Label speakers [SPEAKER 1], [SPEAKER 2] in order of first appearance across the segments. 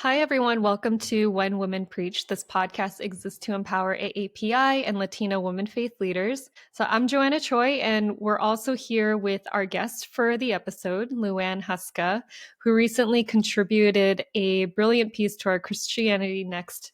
[SPEAKER 1] Hi, everyone. Welcome to When Women Preach. This podcast exists to empower AAPI and Latino women faith leaders. So I'm Joana Choi, and we're also here with our guest for the episode, Liuan Huska, who recently contributed a brilliant piece to our Christianity Next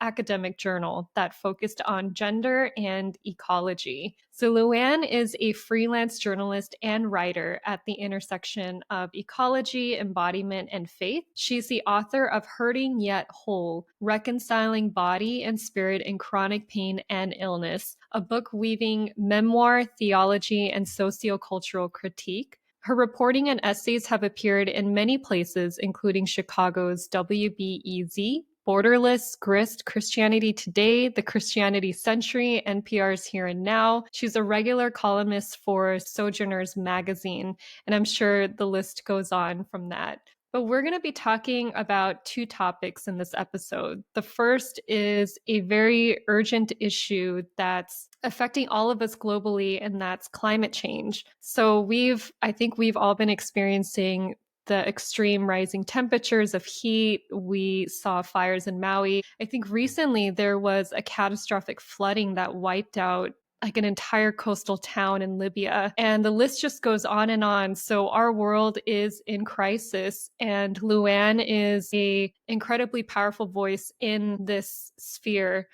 [SPEAKER 1] academic journal that focused on gender and ecology. So Liuan is a freelance journalist and writer at the intersection of ecology, embodiment, and faith. She's the author of Hurting Yet Whole, Reconciling Body and Spirit in Chronic Pain and Illness, a book weaving memoir, theology, and sociocultural critique. Her reporting and essays have appeared in many places, including Chicago's WBEZ, Borderless, Grist, Christianity Today, The Christianity Century, NPR's Here and Now. She's a regular columnist for Sojourners magazine, and I'm sure the list goes on from that. But we're going to be talking about two topics in this episode. The first is a very urgent issue that's affecting all of us globally, and that's climate change. So I think we've all been experiencing the extreme rising temperatures of heat. We saw fires in Maui. I think recently there was a catastrophic flooding that wiped out like an entire coastal town in Libya. And the list just goes on and on. So our world is in crisis, and Liuan is a incredibly powerful voice in this sphere.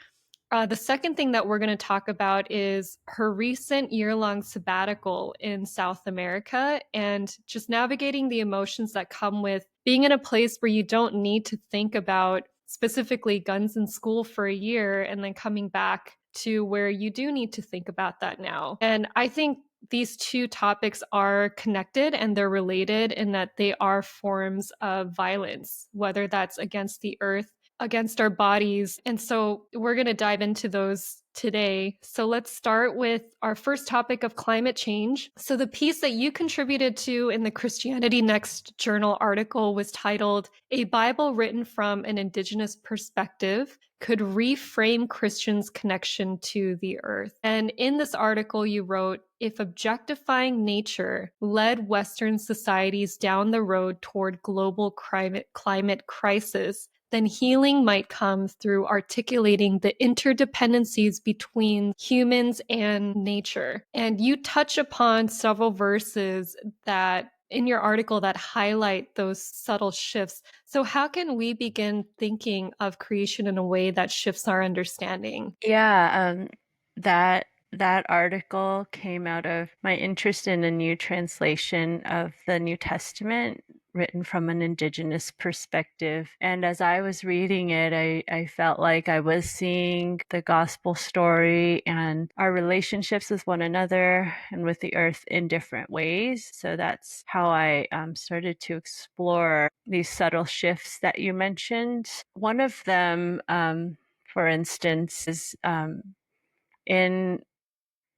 [SPEAKER 1] The second thing that we're going to talk about is her recent year-long sabbatical in South America and just navigating the emotions that come with being in a place where you don't need to think about specifically guns in school for a year and then coming back to where you do need to think about that now. And I think these two topics are connected and they're related in that they are forms of violence, whether that's against the earth, against our bodies. And so we're going to dive into those today. So let's start with our first topic of climate change. So the piece that you contributed to in the Christianity Next journal article was titled, "A Bible Written from an Indigenous Perspective Could Reframe Christians' Connection to the Earth." And in this article, you wrote, "If objectifying nature led Western societies down the road toward global climate crisis, then healing might come through articulating the interdependencies between humans and nature." And you touch upon several verses that in your article that highlight those subtle shifts. So how can we begin thinking of creation in a way that shifts our understanding?
[SPEAKER 2] Yeah, that article came out of my interest in a new translation of the New Testament written from an Indigenous perspective. And as I was reading it, I felt like I was seeing the gospel story and our relationships with one another and with the earth in different ways. So that's how I started to explore these subtle shifts that you mentioned. One of them, for instance, is in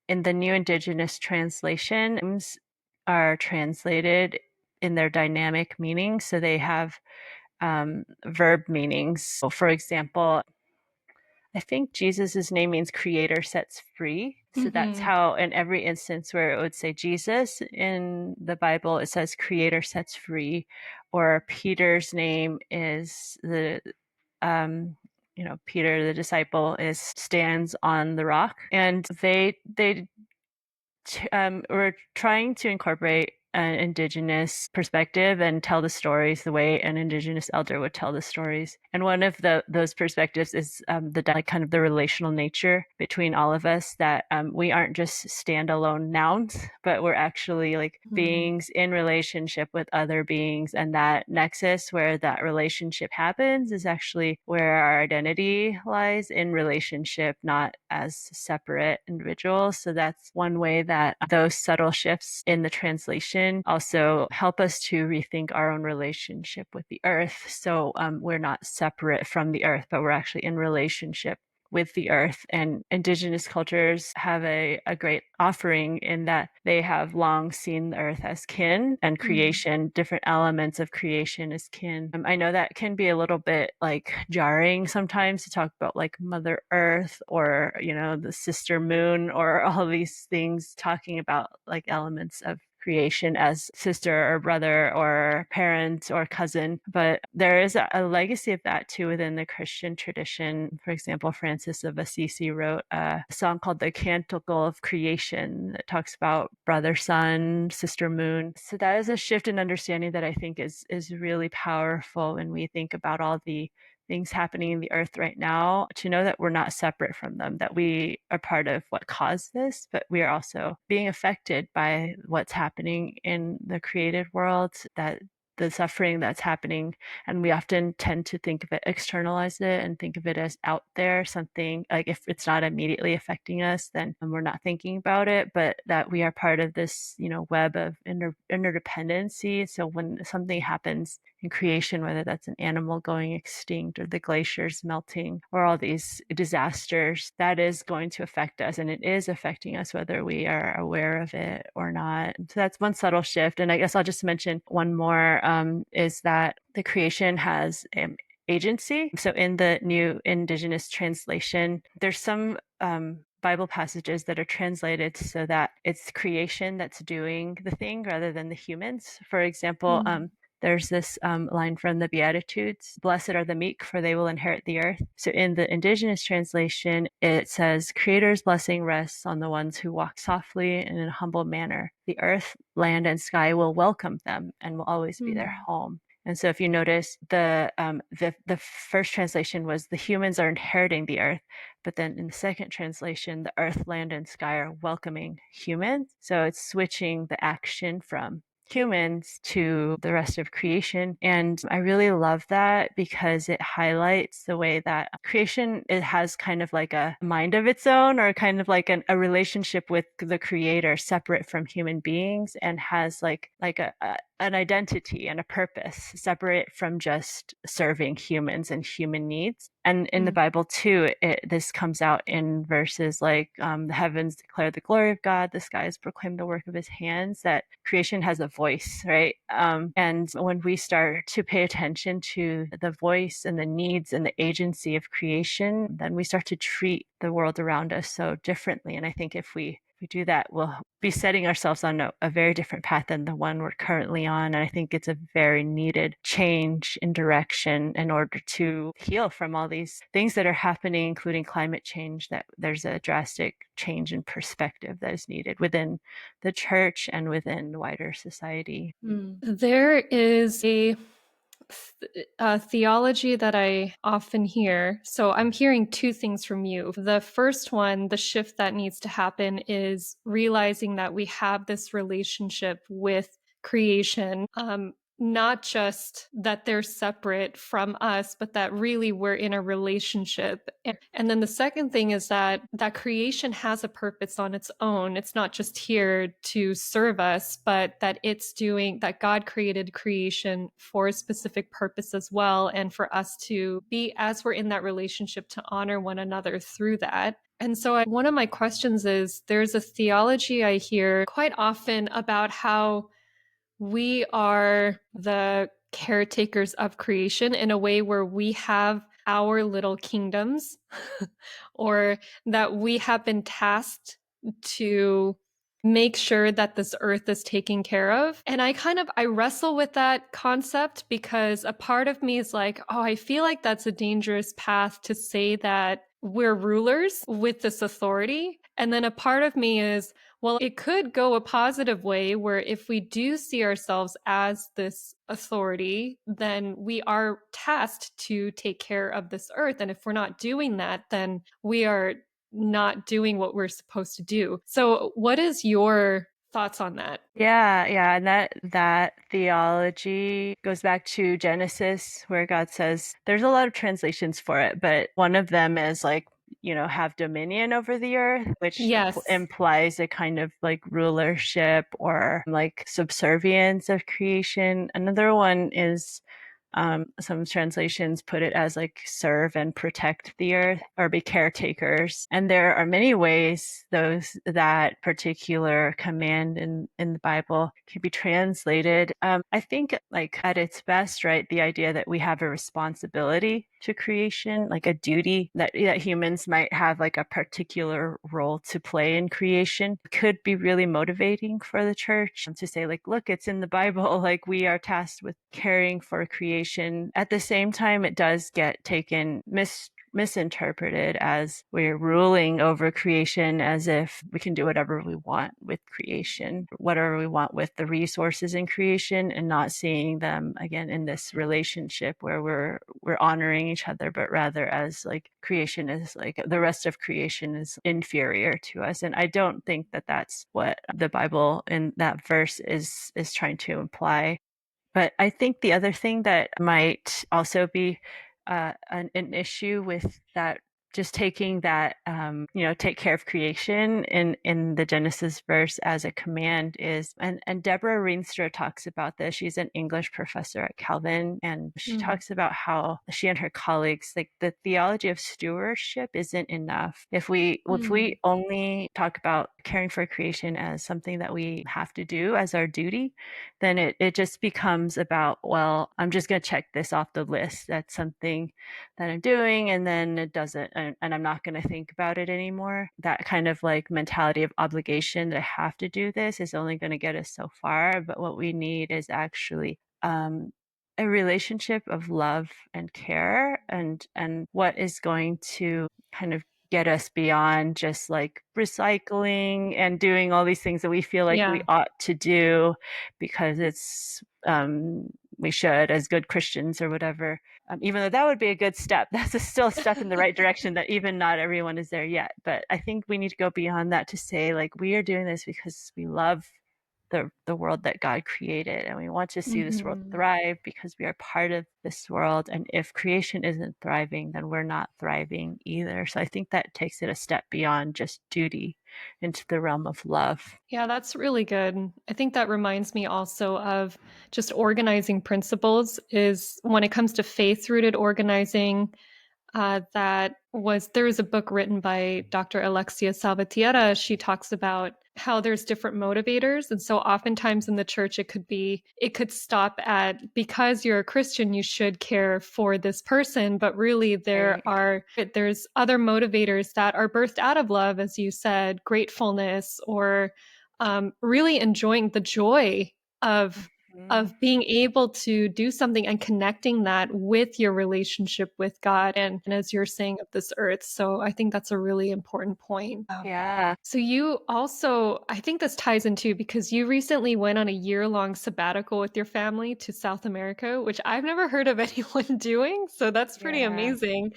[SPEAKER 2] the New Indigenous translation, names are translated in their dynamic meaning, so they have verb meanings. So, for example, I think Jesus's name means creator sets free. So that's how, in every instance where it would say Jesus in the Bible, it says creator sets free, or Peter's name is Peter, the disciple, stands on the rock. And they were trying to incorporate an Indigenous perspective and tell the stories the way an Indigenous elder would tell the stories. And one of those perspectives is kind of the relational nature between all of us, that we aren't just standalone nouns, but we're actually like beings in relationship with other beings. And that nexus where that relationship happens is actually where our identity lies, in relationship, not as separate individuals. So that's one way that those subtle shifts in the translation also help us to rethink our own relationship with the earth. So we're not separate from the earth, but we're actually in relationship with the earth. And Indigenous cultures have a great offering in that they have long seen the earth as kin, and creation, different elements of creation as kin. I know that can be a little bit like jarring sometimes to talk about like Mother Earth or, the sister moon or all these things, talking about like elements of creation as sister or brother or parent or cousin. But there is a legacy of that too within the Christian tradition. For example, Francis of Assisi wrote a song called The Canticle of Creation that talks about brother sun, sister moon. So that is a shift in understanding that I think is really powerful when we think about all the things happening in the earth right now, to know that we're not separate from them, that we are part of what caused this, but we are also being affected by what's happening in the created world, that the suffering that's happening. And we often tend to think of it, externalize it, and think of it as out there, something like if it's not immediately affecting us, then we're not thinking about it, but that we are part of this, web of interdependency. So when something happens in creation, whether that's an animal going extinct or the glaciers melting or all these disasters, that is going to affect us, and it is affecting us whether we are aware of it or not. So that's one subtle shift. And I guess I'll just mention one more, is that the creation has agency. So in the New Indigenous Translation, there's some Bible passages that are translated so that it's creation that's doing the thing rather than the humans. For example, there's this line from the Beatitudes: "Blessed are the meek, for they will inherit the earth." So in the Indigenous translation, it says, "Creator's blessing rests on the ones who walk softly and in a humble manner. The earth, land, and sky will welcome them and will always be their home." And so if you notice, the first translation was the humans are inheriting the earth, but then in the second translation, the earth, land, and sky are welcoming humans. So it's switching the action from humans to the rest of creation. And I really love that because it highlights the way that creation, it has kind of like a mind of its own, or kind of like a relationship with the creator separate from human beings, and has like an identity and a purpose separate from just serving humans and human needs. And in the Bible too, this comes out in verses like, "The heavens declare the glory of God, the skies proclaim the work of his hands," that creation has a voice, right? And when we start to pay attention to the voice and the needs and the agency of creation, then we start to treat the world around us so differently. And I think if we do that, we'll be setting ourselves on a very different path than the one we're currently on. And I think it's a very needed change in direction in order to heal from all these things that are happening, including climate change, that there's a drastic change in perspective that is needed within the church and within wider society.
[SPEAKER 1] There is a theology that I often hear. So I'm hearing two things from you. The first one, the shift that needs to happen, is realizing that we have this relationship with creation. Not just that they're separate from us, but that really we're in a relationship. And then the second thing is that creation has a purpose on its own. It's not just here to serve us, but that that God created creation for a specific purpose as well. And for us to be, as we're in that relationship, to honor one another through that. And so one of my questions is, there's a theology I hear quite often about how we are the caretakers of creation in a way where we have our little kingdoms, or that we have been tasked to make sure that this earth is taken care of. And I wrestle with that concept, because a part of me is like, oh, I feel like that's a dangerous path to say that we're rulers with this authority. And then a part of me is, well, it could go a positive way, where if we do see ourselves as this authority, then we are tasked to take care of this earth. And if we're not doing that, then we are not doing what we're supposed to do. So what is your thoughts on that?
[SPEAKER 2] Yeah, and that theology goes back to Genesis, where God says, there's a lot of translations for it, but one of them is like, have dominion over the earth, which
[SPEAKER 1] Yes.
[SPEAKER 2] implies a kind of like rulership or like subservience of creation. Another one is Some translations put it as like serve and protect the earth or be caretakers. And there are many ways that particular command in the Bible can be translated. I think like at its best, right, the idea that we have a responsibility to creation, like a duty that humans might have like a particular role to play in creation could be really motivating for the church to say like, look, it's in the Bible, like we are tasked with caring for creation. At the same time, it does get taken misinterpreted as we're ruling over creation, as if we can do whatever we want with creation, whatever we want with the resources in creation, and not seeing them again in this relationship where we're honoring each other, but rather as like creation is like the rest of creation is inferior to us. And I don't think that that's what the Bible in that verse is trying to imply. But I think the other thing that might also be an issue with that, just taking that, take care of creation in the Genesis verse as a command is, and Deborah Rienstra talks about this. She's an English professor at Calvin, and she talks about how she and her colleagues, like the theology of stewardship isn't enough. If we only talk about caring for creation as something that we have to do as our duty, then it just becomes about, well, I'm just going to check this off the list. That's something that I'm doing, and then it doesn't, and I'm not going to think about it anymore. That kind of like mentality of obligation that I have to do this is only going to get us so far. But what we need is actually a relationship of love and care, and what is going to kind of get us beyond just like recycling and doing all these things that we feel like we ought to do because it's we should as good Christians or whatever. Even though that would be a good step, that's still a step in the right direction that even not everyone is there yet. But I think we need to go beyond that to say like we are doing this because we love the world that God created, and we want to see this world thrive because we are part of this world. And if creation isn't thriving, then we're not thriving either. So I think that takes it a step beyond just duty into the realm of love.
[SPEAKER 1] Yeah, that's really good. I think that reminds me also of just organizing principles is when it comes to faith-rooted organizing. There was a book written by Dr. Alexia Salvatierra. She talks about how there's different motivators. And so oftentimes in the church, it could stop at, because you're a Christian, you should care for this person. But really there's other motivators that are birthed out of love, as you said, gratefulness, or really enjoying the joy of being able to do something and connecting that with your relationship with God and as you're saying, of this earth. So I think that's a really important point.
[SPEAKER 2] Yeah.
[SPEAKER 1] So you also, I think this ties into because you recently went on a year-long sabbatical with your family to South America, which I've never heard of anyone doing. So that's pretty
[SPEAKER 2] Yeah.
[SPEAKER 1] amazing.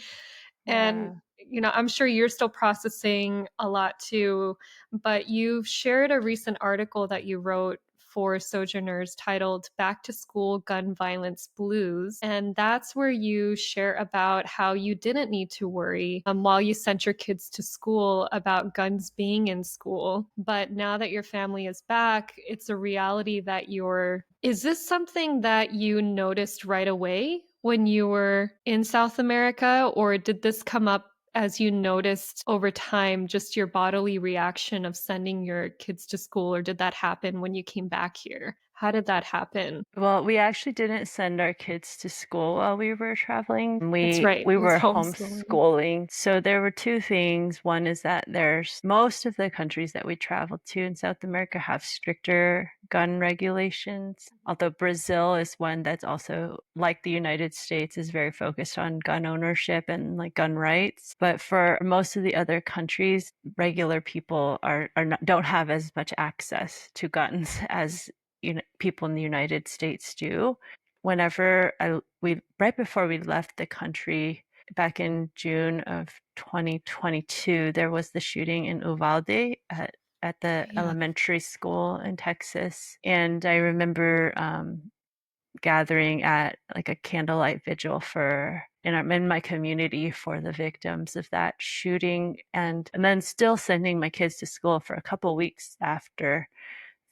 [SPEAKER 1] And,
[SPEAKER 2] Yeah.
[SPEAKER 1] I'm sure you're still processing a lot too, but you've shared a recent article that you wrote for Sojourners titled Back to School Gun Violence Blues. And that's where you share about how you didn't need to worry while you sent your kids to school about guns being in school. But now that your family is back, it's a reality that is this something that you noticed right away when you were in South America, or did this come up as you noticed over time, just your bodily reaction of sending your kids to school, or did that happen when you came back here? How did that happen?
[SPEAKER 2] Well, we actually didn't send our kids to school while we were traveling.
[SPEAKER 1] That's
[SPEAKER 2] We
[SPEAKER 1] right.
[SPEAKER 2] we
[SPEAKER 1] It was
[SPEAKER 2] were
[SPEAKER 1] homeschooling.
[SPEAKER 2] homeschooling. So there were two things. One is that there's most of the countries that we traveled to in South America have stricter gun regulations. Although Brazil is one that's also, like the United States, is very focused on gun ownership and like gun rights. But for most of the other countries, regular people don't have as much access to guns as people in the United States do. Whenever right before we left the country back in June of 2022, there was the shooting in Uvalde at the elementary school in Texas. And I remember gathering at like a candlelight vigil in my community for the victims of that shooting, and then still sending my kids to school for a couple weeks after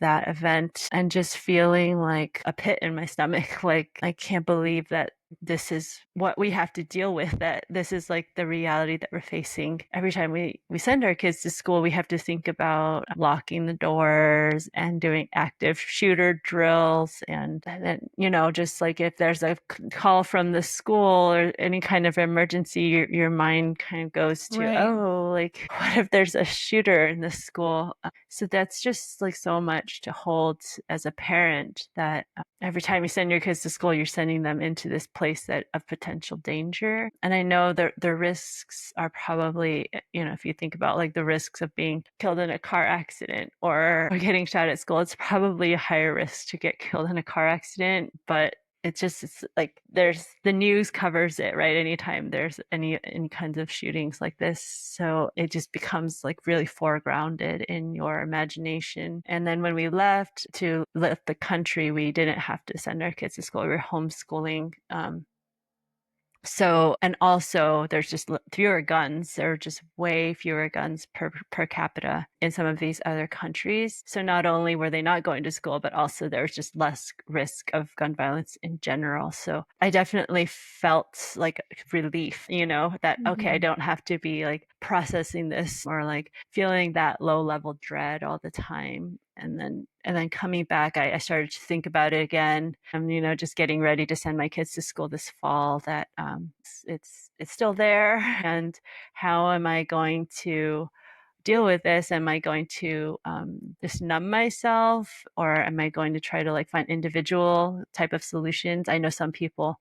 [SPEAKER 2] that event and just feeling like a pit in my stomach. Like, I can't believe that this is what we have to deal with, that this is like the reality that we're facing. Every time we send our kids to school, we have to think about locking the doors and doing active shooter drills. And then, just like if there's a call from the school or any kind of emergency, your mind kind of goes to,
[SPEAKER 1] Right.
[SPEAKER 2] oh, like, what if there's a shooter in the school? So that's just like so much to hold as a parent, that every time you send your kids to school, you're sending them into this place of potential danger. And I know the risks are probably, if you think about like the risks of being killed in a car accident or getting shot at school, it's probably a higher risk to get killed in a car accident. But it's like there's the news covers it, right? Anytime there's any kinds of shootings like this. So it just becomes like really foregrounded in your imagination. And then when we left the country, we didn't have to send our kids to school. We were homeschooling. So, and also there's just fewer guns. There are just way fewer guns per capita in some of these other countries. So not only were they not going to school, but also there was just less risk of gun violence in general. So I definitely felt like relief, that, okay, I don't have to be like processing this or like feeling that low level dread all the time. And then coming back, I started to think about it again. Just getting ready to send my kids to school this fall, that it's still there. And how am I going to deal with this? Am I going to just numb myself, or am I going to try to like find individual type of solutions? I know some people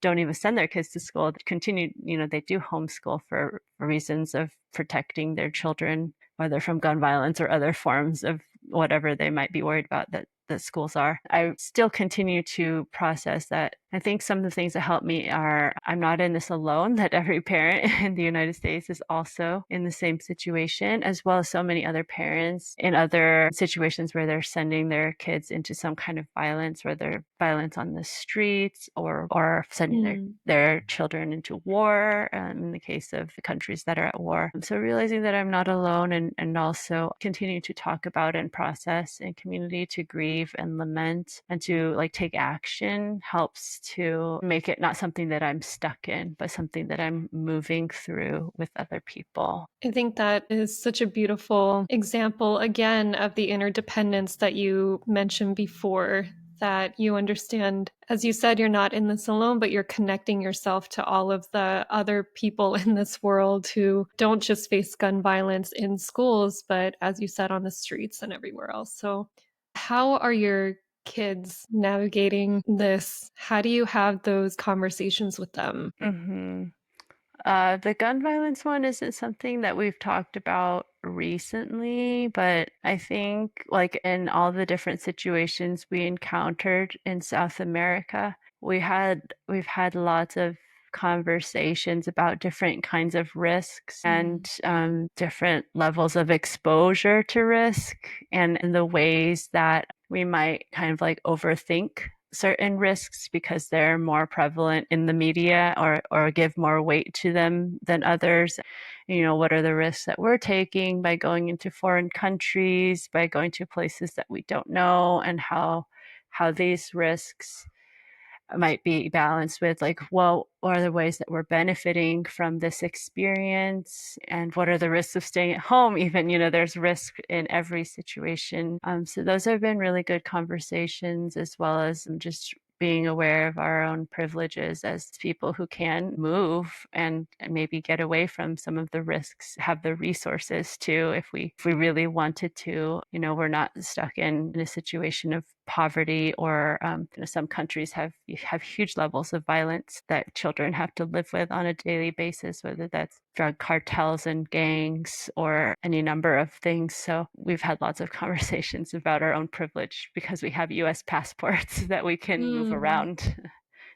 [SPEAKER 2] don't even send their kids to school, continue, they do homeschool for reasons of protecting their children, whether from gun violence or other forms of whatever they might be worried about that schools are. I still continue to process that. I think some of the things that help me are, I'm not in this alone, that every parent in the United States is also in the same situation, as well as so many other parents in other situations where they're sending their kids into some kind of violence, whether violence on the streets or sending their children into war, in the case of the countries that are at war. So realizing that I'm not alone, and also continue to talk about and process in community, to grieve and lament and to like take action, helps to make it not something that I'm stuck in, but something that I'm moving through with other people.
[SPEAKER 1] I think that is such a beautiful example, again, of the interdependence that you mentioned before, that you understand, as you said, you're not in this alone, but you're connecting yourself to all of the other people in this world who don't just face gun violence in schools, but as you said, on the streets and everywhere else. So how are your kids navigating this? How do you have those conversations with them?
[SPEAKER 2] The gun violence one isn't something that we've talked about recently, but I think like in all the different situations we encountered in South America, we've had lots of conversations about different kinds of risks and different levels of exposure to risk, and the ways that we might kind of like overthink certain risks because they're more prevalent in the media, or give more weight to them than others. What are the risks that we're taking by going into foreign countries, by going to places that we don't know, and how these risks might be balanced with like, well, what are the ways that we're benefiting from this experience, and what are the risks of staying at home? Even, there's risk in every situation. So those have been really good conversations, as well as just being aware of our own privileges as people who can move and maybe get away from some of the risks, have the resources to, if we really wanted to. We're not stuck in a situation of poverty, or some countries have huge levels of violence that children have to live with on a daily basis, whether that's drug cartels and gangs or any number of things. So we've had lots of conversations about our own privilege because we have US passports that we can move around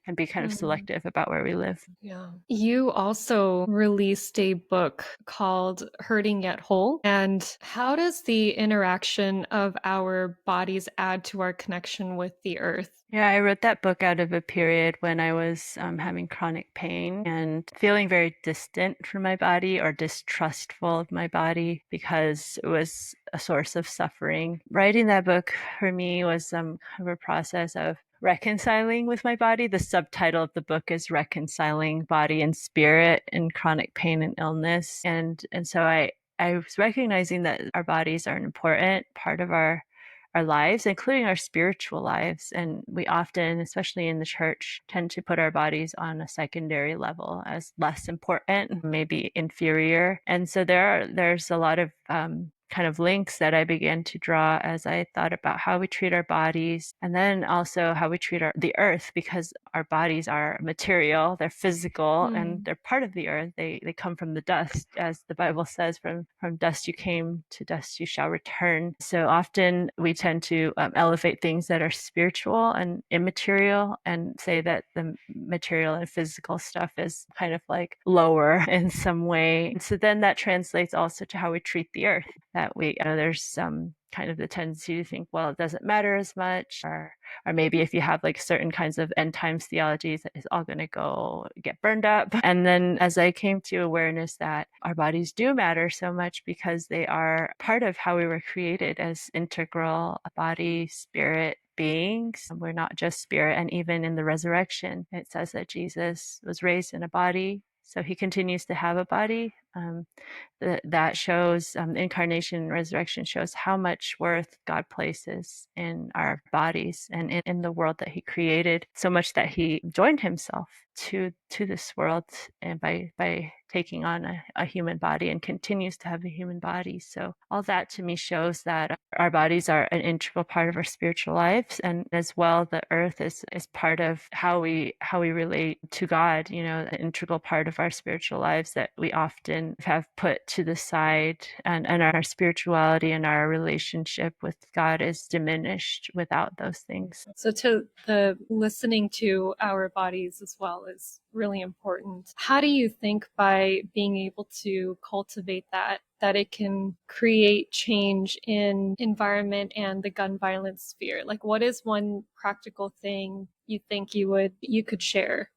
[SPEAKER 2] and be kind of selective about where we live.
[SPEAKER 1] Yeah. You also released a book called Hurting Yet Whole. And how does the interaction of our bodies add to our connection with the earth?
[SPEAKER 2] Yeah, I wrote that book out of a period when I was having chronic pain and feeling very distant from my body, or distrustful of my body, because it was a source of suffering. Writing that book for me was kind of a process of reconciling with my body. The subtitle of the book is Reconciling Body and Spirit in Chronic Pain and Illness. And so I was recognizing that our bodies are an important part of our lives, including our spiritual lives. And we often, especially in the church, tend to put our bodies on a secondary level as less important, maybe inferior. And so there's a lot of kind of links that I began to draw as I thought about how we treat our bodies, and then also how we treat the earth, because our bodies are material, they're physical, and they're part of the earth. They come from the dust, as the Bible says, from dust you came, to dust you shall return. So often we tend to elevate things that are spiritual and immaterial and say that the material and physical stuff is kind of like lower in some way. And so then that translates also to how we treat the earth, that there's some kind of the tendency to think, well, it doesn't matter as much, or maybe if you have like certain kinds of end times theologies, it's all going to go get burned up. And then as I came to awareness that our bodies do matter so much because they are part of how we were created as integral body, spirit beings. We're not just spirit. And even in the resurrection, it says that Jesus was raised in a body, so he continues to have a body. That shows incarnation and resurrection shows how much worth God places in our bodies and in the world that he created, so much that he joined himself to this world, and by taking on a human body, and continues to have a human body. So all that to me shows that our bodies are an integral part of our spiritual lives, and as well the earth is part of how we relate to God, an integral part of our spiritual lives that we often have put to the side, and our spirituality and our relationship with God is diminished without those things.
[SPEAKER 1] So to the listening to our bodies as well is really important. How do you think by being able to cultivate that it can create change in environment and the gun violence sphere? Like, what is one practical thing you think you could share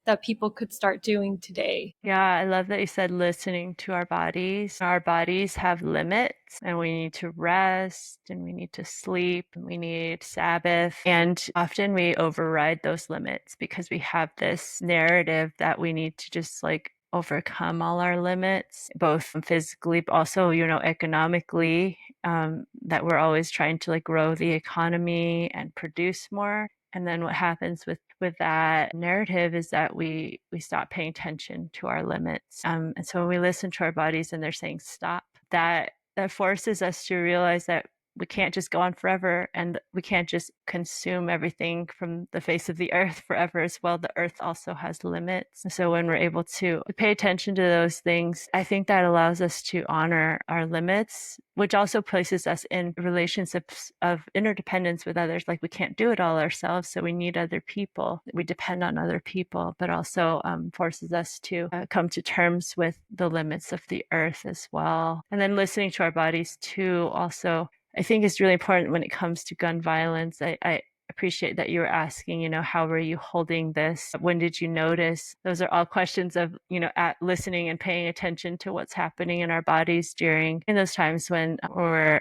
[SPEAKER 1] that people could start doing today?
[SPEAKER 2] Yeah, I love that you said listening to our bodies. Our bodies have limits, and we need to rest, and we need to sleep, and we need Sabbath. And often we override those limits because we have this narrative that we need to just like overcome all our limits, both physically, but also, economically, that we're always trying to like grow the economy and produce more. And then what happens with that narrative is that we stop paying attention to our limits. And so when we listen to our bodies and they're saying stop, that forces us to realize that we can't just go on forever, and we can't just consume everything from the face of the earth forever as well. The earth also has limits. So when we're able to pay attention to those things, I think that allows us to honor our limits, which also places us in relationships of interdependence with others. Like, we can't do it all ourselves, so we need other people. We depend on other people, but also forces us to come to terms with the limits of the earth as well. And then listening to our bodies too, also, I think is really important when it comes to gun violence. I appreciate that you were asking, how were you holding this? When did you notice? Those are all questions of, at listening and paying attention to what's happening in our bodies in those times when we're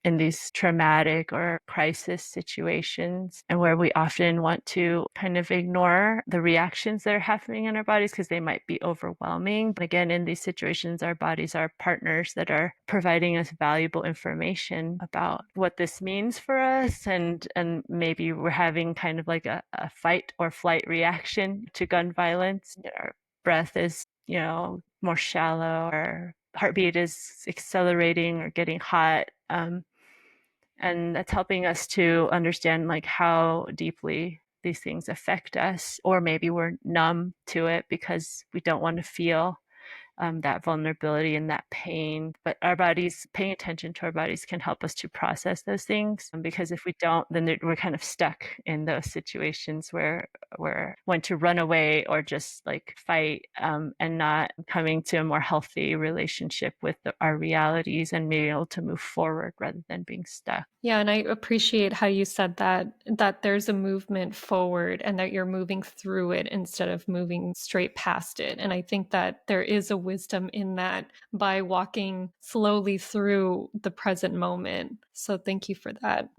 [SPEAKER 2] in these traumatic or crisis situations, and where we often want to kind of ignore the reactions that are happening in our bodies because they might be overwhelming. But again, in these situations, our bodies are partners that are providing us valuable information about what this means for us, and maybe we're having kind of like a fight or flight reaction to gun violence. Our breath is, more shallow, our heartbeat is accelerating or getting hot. And that's helping us to understand like how deeply these things affect us, or maybe we're numb to it because we don't want to feel that vulnerability and that pain. But our bodies, paying attention to our bodies, can help us to process those things. Because if we don't, then we're kind of stuck in those situations where we're want to run away or just like fight, and not coming to a more healthy relationship with our realities and being able to move forward rather than being stuck.
[SPEAKER 1] Yeah, and I appreciate how you said that there's a movement forward and that you're moving through it instead of moving straight past it. And I think that there is a wisdom in that by walking slowly through the present moment. So thank you for that.